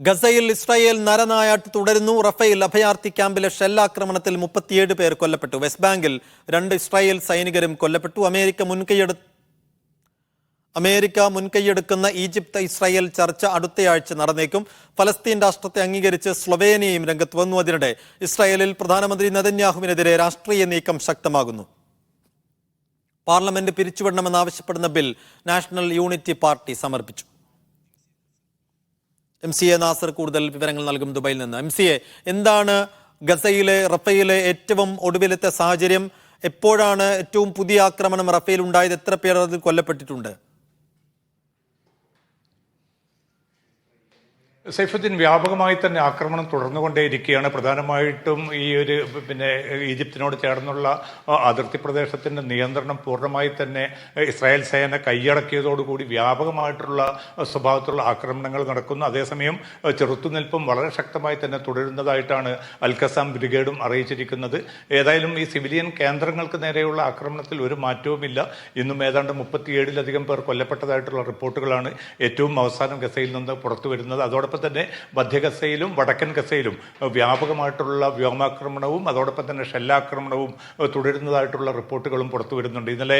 ഗസയിൽ ഇസ്രായേൽ നരനായാട്ട് തുടരുന്നു. റഫേൽ അഭയാർത്ഥി ക്യാമ്പിലെ ഷെല്ലാക്രമണത്തിൽ 37 പേർ കൊല്ലപ്പെട്ടു. വെസ്റ്റ് ബാങ്കിൽ 2 ഇസ്രായേൽ സൈനികരും കൊല്ലപ്പെട്ടു. അമേരിക്ക മുൻകൈയെടുക്കുന്ന ഈജിപ്ത് ഇസ്രായേൽ ചർച്ച അടുത്തയാഴ്ച നടന്നേക്കും. ഫലസ്തീൻ രാഷ്ട്രത്തെ അംഗീകരിച്ച് സ്ലൊവേനിയയും രംഗത്ത് വന്നു. അതിനിടെ ഇസ്രായേലിൽ പ്രധാനമന്ത്രി നെതന്യാഹുവിനെതിരെ രാഷ്ട്രീയ നീക്കം ശക്തമാകുന്നു. പാർലമെന്റ് പിരിച്ചുവിടണമെന്നാവശ്യപ്പെടുന്ന ബിൽ നാഷണൽ യൂണിറ്റി പാർട്ടി സമർപ്പിച്ചു. MCA നാസർ കൂടുതൽ വിവരങ്ങൾ നൽകും ദുബൈയിൽ നിന്ന്. MCA, എന്താണ് ഗസയിലെ റഫേലിലെ ഏറ്റവും ഒടുവിലത്തെ സാഹചര്യം? എപ്പോഴാണ് ഏറ്റവും പുതിയ ആക്രമണം റഫേൽ ഉണ്ടായത്? എത്ര പേർ അതിൽ കൊല്ലപ്പെട്ടിട്ടുണ്ട്? സൈഫുദ്ദീൻ, വ്യാപകമായി തന്നെ ആക്രമണം തുടർന്നുകൊണ്ടേയിരിക്കുകയാണ്. പ്രധാനമായിട്ടും ഈ ഒരു ഈജിപ്തിനോട് ചേർന്നുള്ള അതിർത്തി പ്രദേശത്തിന്റെ നിയന്ത്രണം പൂർണ്ണമായി തന്നെ ഇസ്രായേൽ സേന കൈയടക്കിയതോടുകൂടി വ്യാപകമായിട്ടുള്ള സ്വഭാവത്തിലുള്ള ആക്രമണങ്ങൾ നടക്കുന്നു. അതേസമയം ചെറുത്തുനിൽപ്പും വളരെ ശക്തമായി തന്നെ തുടരുന്നതായിട്ടാണ് അൽഖസാം ബ്രിഗേഡും അറിയിച്ചിരിക്കുന്നത്. ഏതായാലും ഈ സിവിലിയൻ കേന്ദ്രങ്ങൾക്ക് നേരെയുള്ള ആക്രമണത്തിൽ ഒരു മാറ്റവുമില്ല. ഇന്നും ഏതാണ്ട് 37-ലധികം പേർ കൊല്ലപ്പെട്ടതായിട്ടുള്ള റിപ്പോർട്ടുകളാണ് ഏറ്റവും അവസാനം ഗസയിൽ നിന്ന് പുറത്തു വരുന്നത്. അതോടൊപ്പം തന്നെ മധ്യ ഗസയിലും വടക്കൻ ഗസയിലും വ്യാപകമായിട്ടുള്ള വ്യോമാക്രമണവും അതോടൊപ്പം തന്നെ ഷെല്ലാക്രമണവും തുടരുന്നതായിട്ടുള്ള റിപ്പോർട്ടുകളും പുറത്തു വരുന്നുണ്ട്. ഇന്നലെ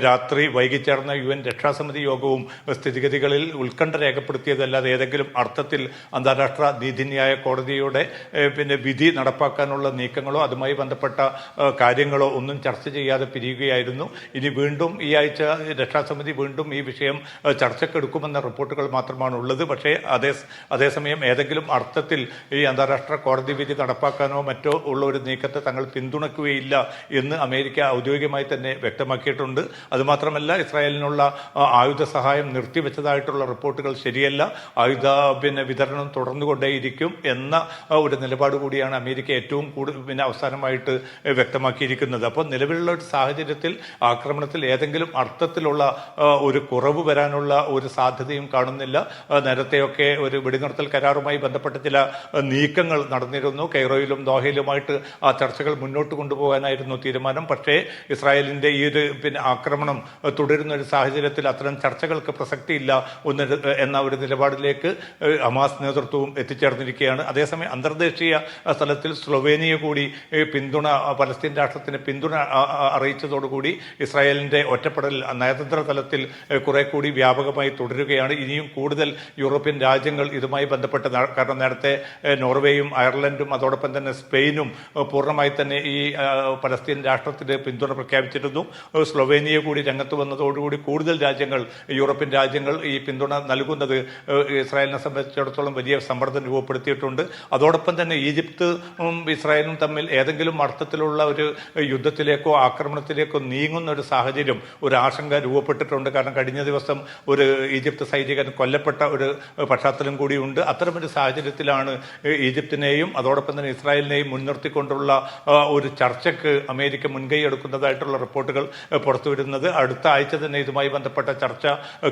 രാത്രി വൈകി ചേർന്ന UN രക്ഷാസമിതി യോഗവും സ്ഥിതിഗതികളിൽ ഉത്കണ്ഠ രേഖപ്പെടുത്തിയതല്ലാതെ ഏതെങ്കിലും അർത്ഥത്തിൽ അന്താരാഷ്ട്ര നീതിന്യായ കോടതിയുടെ വിധി നടപ്പാക്കാനുള്ള നീക്കങ്ങളോ അതുമായി ബന്ധപ്പെട്ട കാര്യങ്ങളോ ഒന്നും ചർച്ച ചെയ്യാതെ പിരിയുകയായിരുന്നു. ഇനി വീണ്ടും ഈ ആഴ്ച രക്ഷാസമിതി വീണ്ടും ഈ വിഷയം ചർച്ചക്കെടുക്കുമെന്ന റിപ്പോർട്ടുകൾ മാത്രമാണ് ഉള്ളത്. പക്ഷേ അതേസമയം ഏതെങ്കിലും അർത്ഥത്തിൽ ഈ അന്താരാഷ്ട്ര കോടതി വിധി നടപ്പാക്കാനോ മറ്റോ ഉള്ള ഒരു നീക്കത്തെ തങ്ങൾ പിന്തുണയ്ക്കുകയില്ല എന്ന് അമേരിക്ക ഔദ്യോഗികമായി തന്നെ വ്യക്തമാക്കിയിട്ടുണ്ട്. അതുമാത്രമല്ല, ഇസ്രായേലിനുള്ള ആയുധ സഹായം നിർത്തിവെച്ചതായിട്ടുള്ള റിപ്പോർട്ടുകൾ ശരിയല്ല. ആയുധ വിതരണം തുടർന്നുകൊണ്ടേയിരിക്കും എന്ന ഒരു നിലപാട് കൂടിയാണ് അമേരിക്ക ഏറ്റവും കൂടുതൽ അവസാനമായിട്ട് വ്യക്തമാക്കിയിരിക്കുന്നത്. അപ്പോൾ നിലവിലുള്ള ഒരു സാഹചര്യത്തിൽ ആക്രമണത്തിൽ ഏതെങ്കിലും അർത്ഥത്തിലുള്ള ഒരു കുറവ് വരാനുള്ള ഒരു സാധ്യതയും കാണുന്നില്ല. നേരത്തെയൊക്കെ ഒരു വെടിനിർത്തൽ കരാറുമായി ബന്ധപ്പെട്ട ചില നീക്കങ്ങൾ നടന്നിരുന്നു. കൈറോയിലും ദോഹയിലുമായിട്ട് ആ ചർച്ചകൾ മുന്നോട്ട് കൊണ്ടുപോകാനായിരുന്നു തീരുമാനം. പക്ഷേ ഇസ്രായേലിന്റെ ഈ ഒരു ആക്രമണം തുടരുന്ന ഒരു സാഹചര്യത്തിൽ അത്തരം ചർച്ചകൾക്ക് പ്രസക്തിയില്ല എന്ന ഒരു നിലപാടിലേക്ക് ഹമാസ് നേതൃത്വവും എത്തിച്ചേർന്നിരിക്കുകയാണ്. അതേസമയം അന്തർദേശീയ തലത്തിൽ സ്ലൊവേനിയ കൂടി പലസ്തീൻ രാഷ്ട്രത്തിന് പിന്തുണ അറിയിച്ചതോടുകൂടി ഇസ്രായേലിന്റെ ഒറ്റപ്പെടൽ നയതന്ത്ര തലത്തിൽ കുറെ കൂടി വ്യാപകമായി തുടരുകയാണ്. ഇനിയും കൂടുതൽ യൂറോപ്യൻ രാജ്യങ്ങൾ ഇതുമായി ബന്ധപ്പെട്ട്, കാരണം നേരത്തെ നോർവേയും അയർലൻഡും അതോടൊപ്പം തന്നെ സ്പെയിനും പൂർണ്ണമായി തന്നെ ഈ പലസ്തീൻ രാഷ്ട്രത്തിന് പിന്തുണ പ്രഖ്യാപിച്ചിരുന്നു. സ്ലൊവേനിയ കൂടി രംഗത്ത് വന്നതോടുകൂടി കൂടുതൽ രാജ്യങ്ങൾ, യൂറോപ്യൻ രാജ്യങ്ങൾ ഈ പിന്തുണ നൽകുന്നത് ഇസ്രായേലിനെ സംബന്ധിച്ചിടത്തോളം വലിയ സമ്മർദ്ദം രൂപപ്പെടുത്തിയിട്ടുണ്ട്. അതോടൊപ്പം തന്നെ ഈജിപ്തും ഇസ്രായേലും തമ്മിൽ ഏതെങ്കിലും അർത്ഥത്തിലുള്ള ഒരു യുദ്ധത്തിലേക്കോ ആക്രമണത്തിലേക്കോ നീങ്ങുന്ന ഒരു സാഹചര്യം, ഒരു ആശങ്ക രൂപപ്പെട്ടിട്ടുണ്ട്. കാരണം കഴിഞ്ഞ ദിവസം ഒരു ഈജിപ്ത് സൈനികൻ കൊല്ലപ്പെട്ട ഒരു പശ്ചാത്തലം കൂടിയുണ്ട്. അത്തരമൊരു സാഹചര്യത്തിലാണ് ഈജിപ്തിനെയും അതോടൊപ്പം തന്നെ ഇസ്രായേലിനെയും മുൻനിർത്തിക്കൊണ്ടുള്ള ഒരു ചർച്ചയ്ക്ക് അമേരിക്ക മുൻകൈ എടുക്കുന്നതായിട്ടുള്ള റിപ്പോർട്ടുകൾ പുറത്തുവരുന്നത്. അടുത്ത ആഴ്ച തന്നെ ഇതുമായി ബന്ധപ്പെട്ട ചർച്ച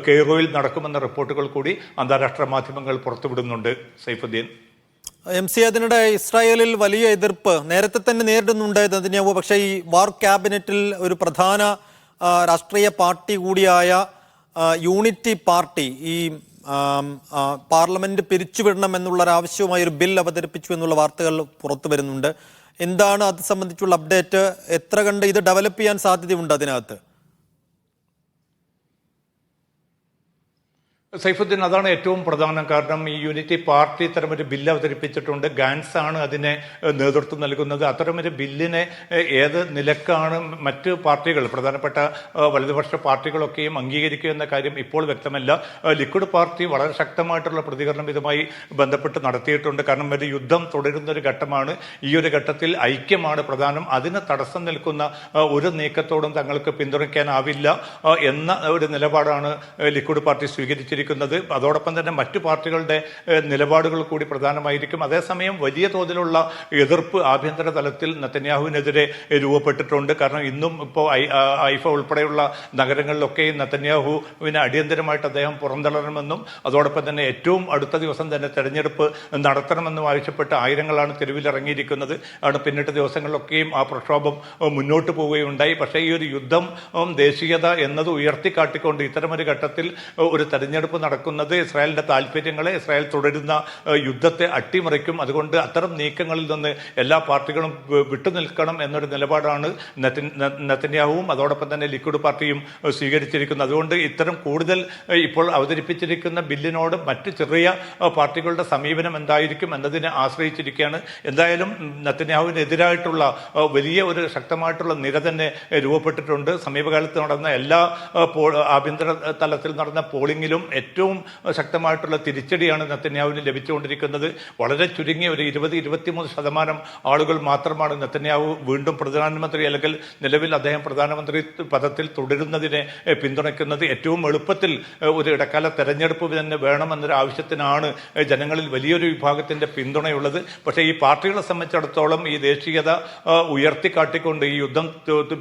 കെയ്റോയിൽ നടക്കുമെന്ന റിപ്പോർട്ടുകൾ കൂടി അന്താരാഷ്ട്ര മാധ്യമങ്ങൾ പുറത്തുവിടുന്നുണ്ട്. സൈഫുദ്ദീൻ, MCA, അതിനിടെ ഇസ്രായേലിൽ വലിയ എതിർപ്പ് നേരത്തെ തന്നെ നേരിടുന്നുണ്ട് നെതന്യാഹു. പക്ഷേ ഈ വാർ ക്യാബിനറ്റിൽ ഒരു പ്രധാന രാഷ്ട്രീയ പാർട്ടി കൂടിയായ യൂണിറ്റി പാർട്ടി ഈ പാർലമെന്റ് പിരിച്ചുവിടണം എന്നുള്ളൊരാവശ്യവുമായി ഒരു ബിൽ അവതരിപ്പിച്ചു എന്നുള്ള വാർത്തകൾ പുറത്തു വരുന്നുണ്ട്. എന്താണ് അത് സംബന്ധിച്ചുള്ള അപ്ഡേറ്റ്? എത്ര കണ്ട് ഇത് ഡെവലപ്പ് ചെയ്യാൻ സാധ്യതയുണ്ട് അതിനകത്ത്? സൈഫുദ്ദീൻ, അതാണ് ഏറ്റവും പ്രധാനം. കാരണം ഈ യൂണിറ്റി പാർട്ടി ഇത്തരമൊരു ബില്ല് അവതരിപ്പിച്ചിട്ടുണ്ട്. ഗാൻസ് ആണ് അതിന് നേതൃത്വം നൽകുന്നത്. അത്തരമൊരു ബില്ലിനെ ഏത് നിലക്കാണ് മറ്റ് പാർട്ടികൾ, പ്രധാനപ്പെട്ട വലതുപക്ഷ പാർട്ടികളൊക്കെയും അംഗീകരിക്കുക എന്ന കാര്യം ഇപ്പോൾ വ്യക്തമല്ല. ലിക്വിഡ് പാർട്ടി വളരെ ശക്തമായിട്ടുള്ള പ്രതികരണം ഇതുമായി ബന്ധപ്പെട്ട് നടത്തിയിട്ടുണ്ട്. കാരണം ഒരു യുദ്ധം തുടരുന്ന ഒരു ഘട്ടമാണ്. ഈ ഒരു ഘട്ടത്തിൽ ഐക്യമാണ് പ്രധാനം. അതിന് തടസ്സം നിൽക്കുന്ന ഒരു നീക്കത്തോടും തങ്ങൾക്ക് പിന്തുണയ്ക്കാനാവില്ല എന്ന ഒരു നിലപാടാണ് ലിക്വിഡ് പാർട്ടി സ്വീകരിച്ചിരിക്കുന്നത്. അതോടൊപ്പം തന്നെ മറ്റു പാർട്ടികളുടെ നിലപാടുകൾ കൂടി പ്രധാനമായിരിക്കും. അതേസമയം വലിയ തോതിലുള്ള എതിർപ്പ് ആഭ്യന്തര തലത്തിൽ നെതന്യാഹുവിനെതിരെ രൂപപ്പെട്ടിട്ടുണ്ട്. കാരണം ഇന്നും ഇപ്പോൾ ഹൈഫ ഉൾപ്പെടെയുള്ള നഗരങ്ങളിലൊക്കെയും നെതന്യാഹുവിനെ അടിയന്തരമായിട്ട് അദ്ദേഹം പുറന്തള്ളണമെന്നും അതോടൊപ്പം തന്നെ ഏറ്റവും അടുത്ത ദിവസം തന്നെ തെരഞ്ഞെടുപ്പ് നടത്തണമെന്നും ആവശ്യപ്പെട്ട് ആയിരങ്ങളാണ് തെരുവിലിറങ്ങിയിരിക്കുന്നത്. ആണ് പിന്നിട്ട ദിവസങ്ങളിലൊക്കെയും ആ പ്രക്ഷോഭം മുന്നോട്ട് പോവുകയുണ്ടായി. പക്ഷേ ഈ ഒരു യുദ്ധം ദേശീയത എന്നത് ഉയർത്തിക്കാട്ടിക്കൊണ്ട് ഇത്തരമൊരു ഘട്ടത്തിൽ ഒരു തെരഞ്ഞെടുപ്പ് തെരഞ്ഞെടുപ്പ് നടക്കുന്നത് ഇസ്രായേലിന്റെ താല്പര്യങ്ങളെ, ഇസ്രായേൽ തുടരുന്ന യുദ്ധത്തെ അട്ടിമറിക്കും. അതുകൊണ്ട് അത്തരം നീക്കങ്ങളിൽ നിന്ന് എല്ലാ പാർട്ടികളും വിട്ടുനിൽക്കണം എന്നൊരു നിലപാടാണ് നെതന്യാഹുവും അതോടൊപ്പം തന്നെ ലിക്വിഡ് പാർട്ടിയും സ്വീകരിച്ചിരിക്കുന്നത്. അതുകൊണ്ട് ഇത്തരം കൂടുതൽ ഇപ്പോൾ അവതരിപ്പിച്ചിരിക്കുന്ന ബില്ലിനോട് മറ്റ് ചെറിയ പാർട്ടികളുടെ സമീപനം എന്തായിരിക്കും എന്നതിനെ ആശ്രയിച്ചിരിക്കുകയാണ്. എന്തായാലും നെതന്യാഹുവിനെതിരായിട്ടുള്ള വലിയ ഒരു ശക്തമായിട്ടുള്ള നിര തന്നെ രൂപപ്പെട്ടിട്ടുണ്ട്. സമീപകാലത്ത് നടന്ന എല്ലാ ആഭ്യന്തര തലത്തിൽ നടന്ന പോളിംഗിലും ഏറ്റവും ശക്തമായിട്ടുള്ള തിരിച്ചടിയാണ് നെതന്യാഹുവിന് ലഭിച്ചുകൊണ്ടിരിക്കുന്നത്. വളരെ ചുരുങ്ങിയ ഒരു 20-23% ആളുകൾ മാത്രമാണ് നെതന്യാഹു വീണ്ടും പ്രധാനമന്ത്രി അല്ലെങ്കിൽ നിലവിൽ അദ്ദേഹം പ്രധാനമന്ത്രി പദത്തിൽ തുടരുന്നതിനെ പിന്തുണയ്ക്കുന്നത്. ഏറ്റവും എളുപ്പത്തിൽ ഒരു ഇടക്കാല തെരഞ്ഞെടുപ്പ് തന്നെ വേണമെന്നൊരു ആവശ്യത്തിനാണ് ജനങ്ങളിൽ വലിയൊരു വിഭാഗത്തിന്റെ പിന്തുണയുള്ളത്. പക്ഷേ ഈ പാർട്ടികളെ സംബന്ധിച്ചിടത്തോളം ഈ ദേശീയത ഉയർത്തിക്കാട്ടിക്കൊണ്ട് ഈ യുദ്ധം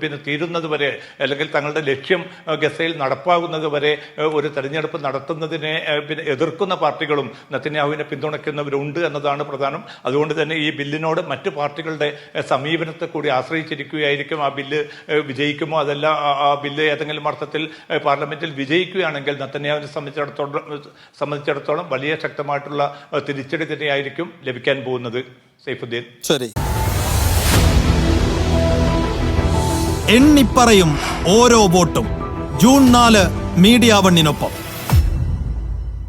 പിന്നെ തീരുന്നത് വരെ അല്ലെങ്കിൽ തങ്ങളുടെ ലക്ഷ്യം ഗസയിൽ നടപ്പാകുന്നത് വരെ ഒരു തെരഞ്ഞെടുപ്പ് നടത്തുന്നതിനെ പിന്നെ എതിർക്കുന്ന പാർട്ടികളും നെതന്യാഹുവിനെ പിന്തുണയ്ക്കുന്നവരുണ്ട് എന്നതാണ് പ്രധാനം. അതുകൊണ്ട് തന്നെ ഈ ബില്ലിനോട് മറ്റു പാർട്ടികളുടെ സമീപനത്തെ കൂടി ആശ്രയിച്ചിരിക്കുകയായിരിക്കും. ആ ബില്ല് വിജയിക്കുമോ, അതല്ല ആ ബില്ല് ഏതെങ്കിലും അർത്ഥത്തിൽ പാർലമെന്റിൽ വിജയിക്കുകയാണെങ്കിൽ നെതന്യാഹുവിനെ സംബന്ധിച്ചിടത്തോളം വലിയ ശക്തമായിട്ടുള്ള തിരിച്ചടി തന്നെയായിരിക്കും ലഭിക്കാൻ പോകുന്നത്. സൈഫുദ്ദീൻ. ശരി. എണ്ണിപ്പറയും ഓരോ വോട്ടും. June 4 media 1-നൊപ്പം.